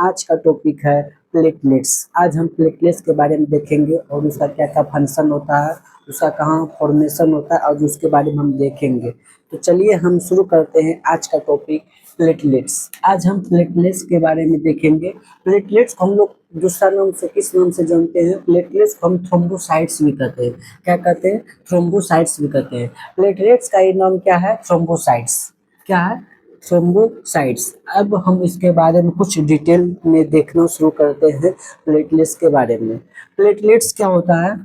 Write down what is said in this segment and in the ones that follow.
आज का टॉपिक है प्लेटलेट्स। आज हम प्लेटलेट्स के बारे में देखेंगे और उसका क्या क्या फंक्शन होता है, उसका कहाँ फॉर्मेशन होता है और उसके बारे में हम देखेंगे। तो चलिए हम शुरू करते हैं आज का टॉपिक प्लेटलेट्स। आज हम प्लेटलेट्स के बारे में देखेंगे। प्लेटलेट्स को हम लोग दूसरा नाम से किस नाम से जानते हैं? प्लेटलेट्स को हम थ्रोम्बोसाइट्स भी कहते हैं। क्या कहते हैं? थ्रोम्बोसाइट्स भी कहते हैं। प्लेटलेट्स का ये नाम क्या है? थ्रोम्बोसाइट्स। क्या है? थ्रोम्बोसाइट्स। अब हम इसके बारे में कुछ डिटेल में देखना शुरू करते हैं प्लेटलेट्स के बारे में। प्लेटलेट्स क्या होता है?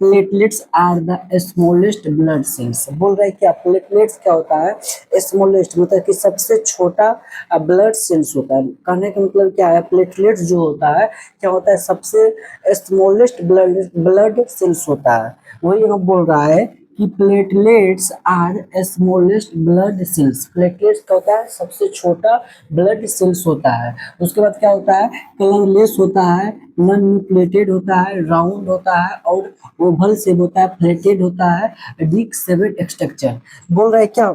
Platelets are the smallest blood cells. बोल रहे हैं क्या? प्लेटलेट्स क्या होता है? स्मॉलेस्ट मतलब कि सबसे छोटा ब्लड सेल्स होता है। कहने का मतलब क्या है? प्लेटलेट्स जो होता है क्या होता है? सबसे स्मॉलेस्ट ब्लड सेल्स होता है। वही हम बोल रहा है कि platelets are smallest blood cells. Platelets क्या होता है? सबसे छोटा ब्लड सेल्स होता है। उसके बाद क्या होता है? कलरलेस होता है, नॉन न्यूक्लिएटेड होता है, राउंड होता है और ओवल शेप होता है, फ्लैटेड होता है, डिस्क शेप्ड स्ट्रक्चर। बोल रहे हैं क्या?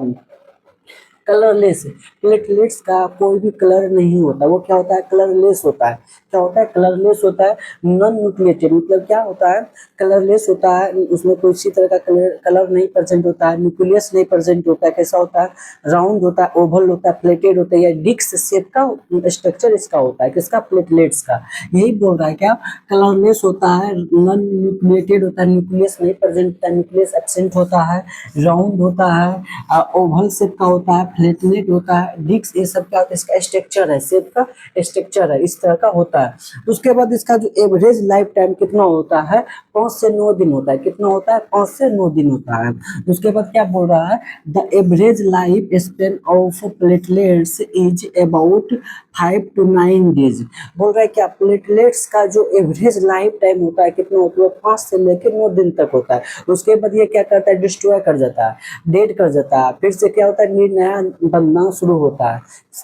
कलरलेस। प्लेटलेट्स का कोई भी कलर नहीं होता। वो क्या होता है? कलरलेस होता है। क्या होता है? कलरलेस होता है। नॉन न्यूक्लिएटेड मतलब क्या होता है? कलरलेस होता है, उसमें कोई इसी तरह का कलर नहीं प्रेजेंट होता है, न्यूक्लियस नहीं प्रेजेंट होता है। कैसा होता है? राउंड होता है, ओवल होता है, प्लेटेड होता है या डिस्क शेप का स्ट्रक्चर इसका होता है। किसका? प्लेटलेट्स का। यही बोल रहा है क्या? कलरलेस होता है, नॉन न्यूक्लिएटेड होता है, न्यूक्लियस नहीं प्रेजेंट होता है, न्यूक्लियस एब्सेंट होता है, राउंड होता है, ओवल शेप का होता है, प्लेटलेट होता है, डिस्क, ये सब का इसका स्ट्रक्चर है, शेप का स्ट्रक्चर है, इस तरह का होता है। उसके बाद इसका जो एवरेज लाइफ टाइम कितना होता है? 5 से 9 दिन होता है। कितना होता है? 5 से 9 दिन होता है। उसके बाद क्या बोल रहा है? The average life span of platelets is about 5 to 9 days. बोल रहा है क्या? प्लेटलेट्स का जो एवरेज लाइफ टाइम होता है कितना होता है? 5 से लेकर 9 दिन तक होता है। उसके बाद ये क्या करता है? डिस्ट्रॉय कर जाता है, डेड कर जाता है, फिर से क्या होता है? नया बनना शुरू होता है।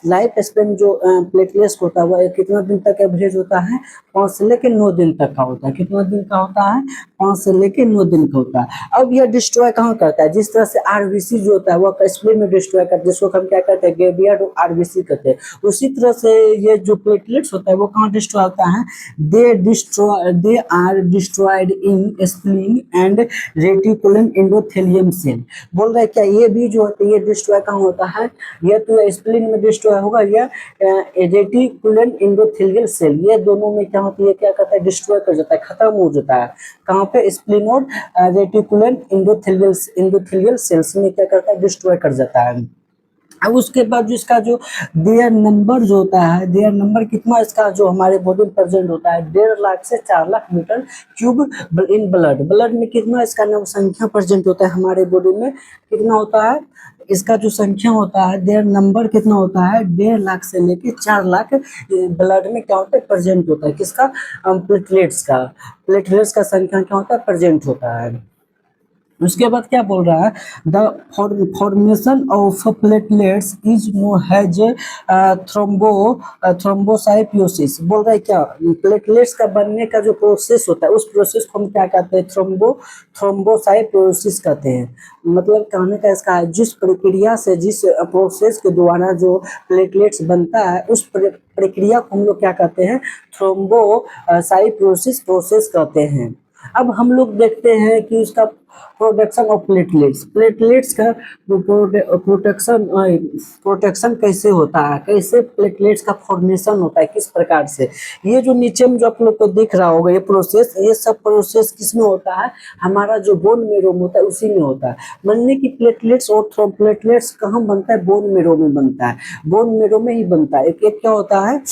लाइफ स्पेन जो प्लेटलेट्स होता है वह कितना दिन तक एवरेज होता है? 5 से लेकर 9 दिन तक का होता है। कितना दिन का होता है? 5 से लेकर 9 दिन का होता है। अब यह डिस्ट्रॉय कहाँ करता है? जिस तरह से आरबीसी जो होता है वह स्प्लीन में डिस्ट्रॉय करता है, जिसको हम क्या कहते हैं? गेबियड आरबीसी कहते हैं। उसी तरह से ये जो प्लेटलेट्स होता है वो कहाँ डिस्ट्रॉय होता है? They are destroyed in spleen and reticulum endothelium cell. बोल रहे हैं क्या? ये भी जो होता है ये डिस्ट्रॉय कहाँ होता है? ये तो स्प्लीन में डिस्ट्रॉय होगा, या रेटिकुलम एंडोथेलियल सेल, ये दोनों में क्या होती है? क्या करता है? डिस्ट्रॉय कर जाता है, खत्म हो जाता है। कहाँ पे? स्प्लीन और रेटिकुलम एंडोथेलियल सेल्स में क्या करता है? डिस्ट्रॉय कर जाता है। अब उसके बाद जो इसका जो देयर नंबर जो होता है, देयर नंबर कितना इसका जो हमारे बॉडी में प्रेजेंट होता है? 1.5 लाख से 4 lakh metre cube in blood में कितना इसका संख्या प्रेजेंट होता है हमारे बॉडी में? कितना होता है इसका जो संख्या होता है? देयर नंबर कितना होता है? 1.5 लाख से लेके 4 लाख ब्लड में क्या होता है? प्रेजेंट होता है। किसका? प्लेटलेट्स का। प्लेटलेट्स का संख्या क्या होता है? प्रेजेंट होता है। उसके बाद क्या बोल रहा है? The formation of platelets is known as thrombocytosis. बोल रहा है क्या? प्लेटलेट्स का बनने का जो प्रोसेस होता है उस प्रोसेस को हम क्या कहते हैं? थ्रोम्बोसाइटोसिस कहते हैं। मतलब कहने का इसका है, जिस प्रक्रिया से, जिस प्रोसेस के द्वारा जो प्लेटलेट्स बनता है उस प्रक्रिया को हम लोग क्या कहते हैं? थ्रोम्बोसाइटोसिस प्रोसेस कहते हैं। अब हम लोग देखते हैं कि उसका प्रोडक्शन ऑफ प्लेटलेट्स, प्लेटलेट्स का प्रोटेक्शन कैसे होता है, कैसे प्लेटलेट्स का फॉर्मेशन होता है, किस प्रकार से। ये जो नीचे में जो आप लोग को दिख रहा होगा ये प्रोसेस, ये सब प्रोसेस किसमें होता है? हमारा जो बोन मेरो में होता है उसी में होता है। मानने की प्लेटलेट्स और प्लेटलेट्स कहाँ बनता है? बोन मेरो में बनता है, बोन मेरो में ही बनता है। एक क्या होता है?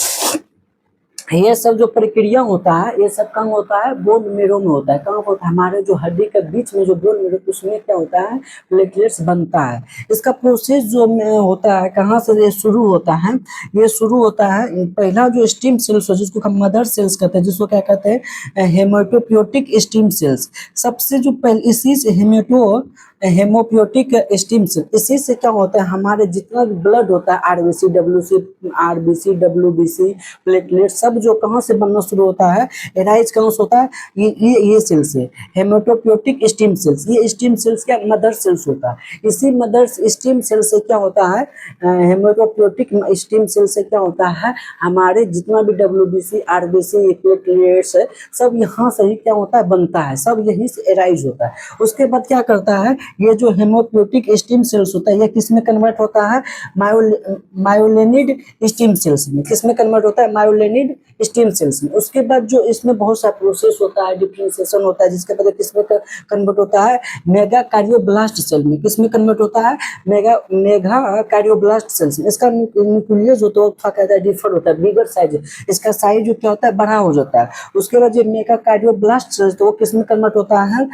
ये सब जो प्रक्रिया होता है ये सब कहाँ होता है? बोन मेरो में होता है। कहाँ होता है? हमारे जो हड्डी के बीच में जो बोन मेरो, उसमें क्या होता है? प्लेटलेट्स बनता है। इसका प्रोसेस जो होता है कहाँ से ये शुरू होता है? ये शुरू होता है पहला जो स्टीम सेल्स है जिसको हम मदर सेल्स कहते हैं, जिसको क्या कहते हैं? हेमेटोपोइएटिक स्टीम सेल्स। सबसे जो पहले इसी से हेमोपोटिक स्टीम सेल, इसी से क्या होता है हमारे जितना भी ब्लड होता है RBC WC RBC WBC platelet सब जो कहाँ से बनना शुरू होता है, एराइज कहाँ से होता है, ये सेल से हेमोटोपोटिक स्टीम सेल्स, ये स्टीम सेल्स क्या मदर सेल्स होता है। इसी मदर स्टीम सेल से क्या होता है, हेमोटोपोटिक स्टीम सेल से क्या होता है हमारे जितना भी डब्ल्यूबीसी आरबीसी प्लेटलेट्स है सब यहाँ से ही क्या होता है बनता है, सब यहीं से एराइज होता है। उसके बाद क्या करता है ये जो हेमोपोटिक स्टीम सेल्स होता है ये किस में कन्वर्ट होता है, मायोलेनिड स्टीम सेल्स में। किस में कन्वर्ट होता है, मायोलेनिड स्टीम सेल्स में। उसके बाद जो इसमें बहुत सा प्रोसेस होता है, डिफरेंशिएशन होता है, जिसके बाद किस में कन्वर्ट होता है, मेगा कार्डियोब्लास्ट सेल में। किस में कन्वर्ट होता है, मेगा कार्डियोब्लास्ट सेल्स में। इसका न्यूक्लियस जो तो कहता है डिफर होता है, बिगर साइज, इसका साइज जो क्या होता है बड़ा हो जाता है। उसके बाद जो मेगा कार्डियोब्लास्ट सेल्स तो वो किस में कन्वर्ट होता है,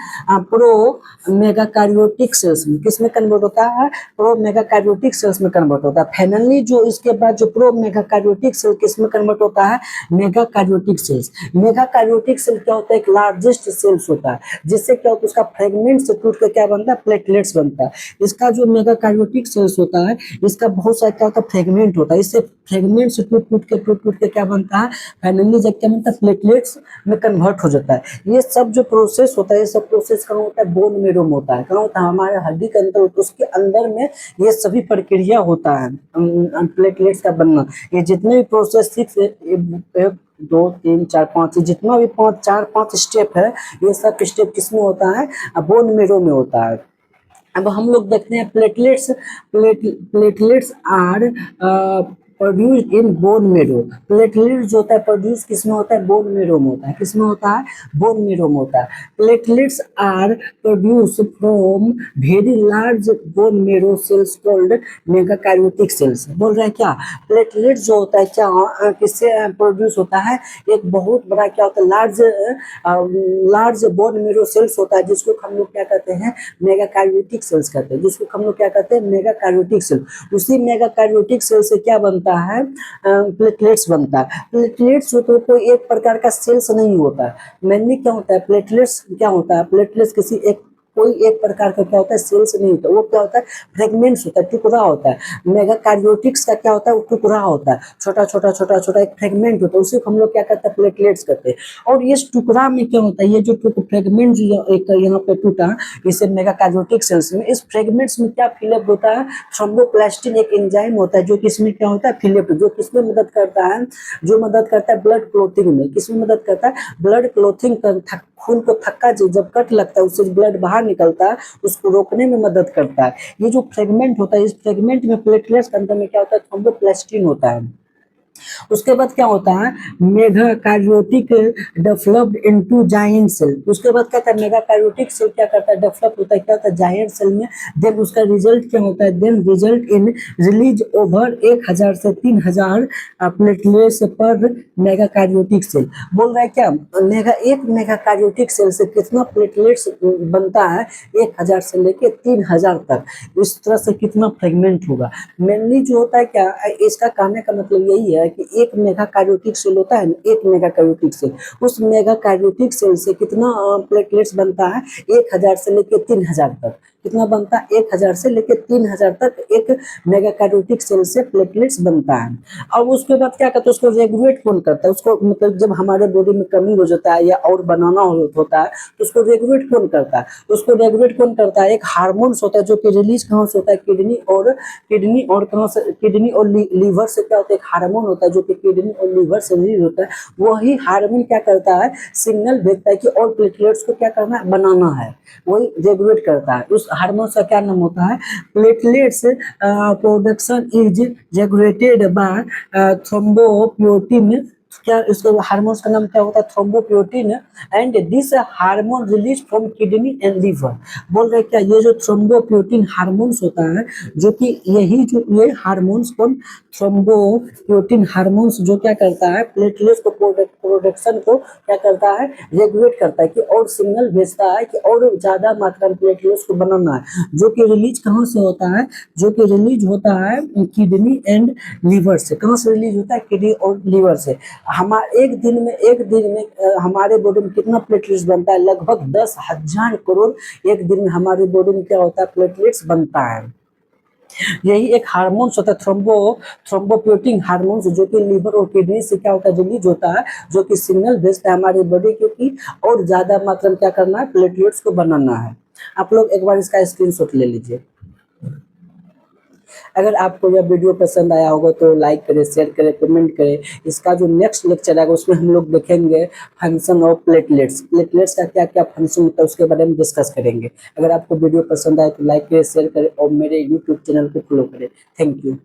प्रो मेगा कार्डियोटिक सेल्स में। किस में कन्वर्ट होता है, प्रो मेगा कार्डियोटिक सेल्स में कन्वर्ट होता है। फाइनली जो इसके बाद जो प्रो मेगा कार्डियोटिक सेल किस में कन्वर्ट होता है, मेगा कार्डियोटिक सेल्स। मेगा कार्डियोटिक सेल क्या होता है, एक लार्जेस्ट सेल्स होता है, जिससे क्या होता है उसका फ्रेगमेंट से टूट कर क्या बनता है, प्लेटलेट्स बनता है। इसका जो मेगा कार्डियोटिक सेल्स होता है इसका बहुत सारा क्या होता है फ्रेगमेंट होता है, इससे फ्रेगमेंट से टूट के क्या बनता है, फाइनली जब क्या बनता है प्लेटलेट्स में कन्वर्ट हो जाता है। ये सब जो प्रोसेस होता है ये सब प्रोसेस कहाँ होता है, बोन मेरो में होता है। कहाँ होता है, हमारे हड्डी के अंदर होता है, उसके अंदर में ये सभी प्रक्रिया होता है प्लेटलेट्स का बनना। ये जितने भी प्रोसेस 6 2 3 4 5 जितना भी 4 5 स्टेप है ये सब स्टेप किसमें होता है, बोन मेरो में होता है। अब हम लोग देखते हैं platelets are produced in bone marrow. Platelet जो होता है प्रोड्यूस किसमें होता है, बोन मेरो में होता है। किसमें होता है, बोन मेरो में होता है। Platelets are produce from very large bone marrow cells called megakaryocytic cells. बोल रहे हैं क्या, प्लेटलेट जो होता है क्या किससे प्रोड्यूस होता है, एक बहुत बड़ा क्या होता है लार्ज बोन मेरो सेल्स होता है, जिसको हम लोग क्या कहते हैं, मेगाकार्योटिक सेल्स कहते हैं, जिसको हम लोग क्या कहते हैं, मेगाकार्योटिक सेल। उसी मेगाकार्योटिक सेल से क्या बनता है, प्लेटलेट्स बनता है। प्लेटलेट्स जो तो कोई एक प्रकार का सेल्स नहीं होता है, मेनली क्या होता है प्लेटलेट्स क्या होता है, प्लेटलेट्स किसी एक कोई एक प्रकार का क्या होता है सेल्स नहीं होता, वो क्या होता है फ्रेगमेंट्स होता है, टुकड़ा होता है। मेगाकार्योटिक्स का क्या होता है, वो टुकड़ा होता है, छोटा एक फ्रेगमेंट होता है, उसे हम लोग क्या कहते हैं प्लेटलेट्स कहते हैं। और इस टुकड़ा में क्या होता है, ये जो फ्रेगमेंट जो एक यहाँ पे टूटा इसे मेगाकार्योटिक सेल्स में, इस फ्रेगमेंट्स में क्या फिलअप होता है, थ्रोम्बोप्लास्टिन एक एंजाइम होता है जो किसमें क्या होता है फिलअप, जो किसमें मदद करता है, जो मदद करता है ब्लड क्लोथिंग में। किसमें मदद करता है, ब्लड क्लोथिंग, खून को थक्का जब कट लगता है उससे ब्लड बाहर निकलता है, उसको रोकने में मदद करता है। ये जो फ्रेगमेंट होता है इस फ्रेगमेंट में प्लेटलेट्स के अंदर में क्या होता है, थ्रोम्बोप्लास्टिन होता है। उसके बाद क्या होता है, मेगाकार्योटिक डेवलप्ड इनटू जायंट सेल। उसके बाद क्या होता है, मेगाकार्योटिक सेल क्या करता है, डेवलप होता है क्या होता है जायंट सेल में। देन उसका रिजल्ट क्या होता है, then result in release over 1000 से 3000 प्लेटलेट्स पर मेगाकार्योटिक सेल। बोल रहा है क्या, एक मेगाकार्योटिक सेल से कितना प्लेटलेट्स बनता है, 1000 से लेके 3000 तक। इस तरह से कितना फ्रेगमेंट होगा। मेनली जो होता है क्या, इसका कहने का मतलब यही है कि एक मेगाकार्योटिक सेल होता है, एक मेगाकार्योटिक सेल, उस मेगाकार्योटिक सेल से कितना प्लेटलेट्स बनता है, 1000 से लेके 3000 तक। कितना बनता है, 1000 से लेके 3000 तक एक मेगाकार्योटिक सेल से प्लेटलेट्स बनता है। अब उसके बाद क्या करता है, उसको रेगुलेट कौन करता है, उसको मतलब जब हमारे बॉडी में कमी हो जाता है या और बनाना होता है तो उसको रेगुलेट कौन करता है, उसको रेगुलेट कौन करता है, एक हार्मोन्स होता है जो कि रिलीज कहाँ से होता है, किडनी और कहाँ से, किडनी और लीवर से क्या होता है, एक हार्मोन होता है जो कि किडनी और लीवर से रिलीज होता है। वही हार्मोन क्या करता है, सिग्नल भेजता है कि और प्लेटलेट्स को क्या करना है, बनाना है, वही रेगुलेट करता है। उस हार्मोन का क्या नाम होता है, platelets production is regulated by thrombopoietin. क्या इसको हार्मोन्स का नाम क्या होता है, thrombopoietin. And this hormone release from kidney and liver. बोल रहे क्या, ये जो थ्रोम्बोप्योटिन हार्मोन्स होता है जो कि यही जो ये हार्मोन्स कौन, थ्रोम्बोप्योटिन हार्मोन्स जो क्या करता है, प्लेटलेट्स को प्रोडक्शन को क्या करता है, रेगुलेट करता है कि और सिग्नल भेजता है कि और ज्यादा मात्रा में प्लेटलेट्स को बनाना है, जो कि रिलीज कहाँ से होता है, जो कि रिलीज होता है किडनी एंड लीवर से। कहाँ से रिलीज होता है, किडनी और लीवर से। एक दिन में हमारे बॉडी में कितना प्लेटलेट्स बनता है? लगभग 10,000 करोड़ एक दिन में हमारी बॉडी में क्या होता है? प्लेटलेट्स बनता है। यही एक हार्मोन्स होता है, थ्रोम्बोपोएटिन हार्मोन्स, जो कि लीवर और किडनी से क्या होता है? रिलीज होता है, जो कि सिग्नल भेजता है हमारी बॉडी को कि और ज्यादा मात्रा में क्या करना है? प्लेटलेट्स को बनाना है। आप लोग एक बार इसका स्क्रीनशॉट ले लीजिए। अगर आपको यह वीडियो पसंद आया होगा तो लाइक करें, शेयर करें, कमेंट करें। इसका जो नेक्स्ट लेक्चर आएगा उसमें हम लोग देखेंगे फंक्शन ऑफ प्लेटलेट्स, प्लेटलेट्स का क्या क्या फंक्शन होता है उसके बारे में डिस्कस करेंगे। अगर आपको वीडियो पसंद आए तो लाइक करें, शेयर करें और मेरे यूट्यूब चैनल को फॉलो करें। Thank you.